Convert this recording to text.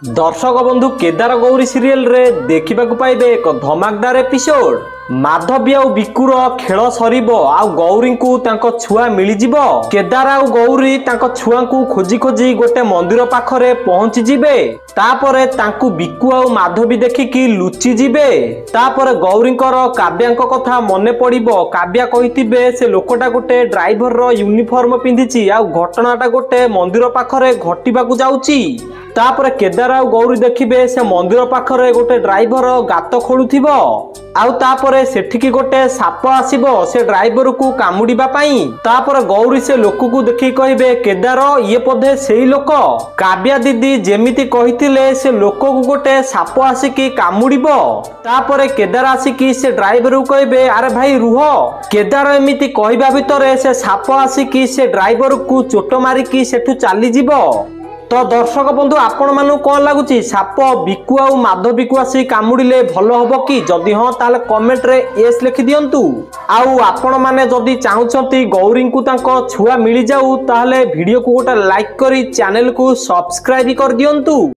दर्शक बंधु केदार गौरी सीरियल रे देखा पाइबे एक धमाकदार एपिसोड। माधवी आ बिकुर खेल सरिबो आ गौरी को तांको छुआ मिलिजिबो। केदार आ गौरी तांको छुआ को खोजी खोजी गोटे मंदिर पाखरे पहुंची जिबे। तापरे तांकु बिकु आ माधवी देखिकी लुचि जिबे। तापरे गौरींकर काव्यांक कथा मने पड़िबो। काव्या कहितिबे से लोकटा गोटे ड्राइवर रो यूनिफॉर्म पिंधिची आ घटनाटा गोटे मंदिर पाखरे घटिबाकू जाउची। तापरे केदार आ गौरी देखिबे से मंदिर पाखरे गोटे ड्राइवर गात खोलुथिबो आउ तापरे सेठिकी गोटे साप आसीबो से ड्राइवर को कामुडीबा पई। तापरे गौरी से लोक को देखि कहिबे केदार ये पधे सेही लोक। काव्या दीदी जेमिति कहितिले से लोक को गोटे साप आसिकी कामुडीबो। तापरे केदार आसिकी से ड्राइवर को कहिबे अरे भाई रुह। केदार एमिति कहिबा भितरे से साप आसिकी से ड्राइवर को चोट मारिकी सेठु चली जिवो। तो दर्शक बंधु आपण मानु कौन लगुच साप बिकु आ माधवी को आसी कामुड़िले भल हम कि जदि हाँ ताले कमेंट रे यस लिखि दियंतु। आउ आपण माने जदि चाहुचंती गौरी को तांको छुआ मिली जाऊ ताहले वीडियो को गोटे लाइक करी चैनल को सब्सक्राइब कर दियंतु।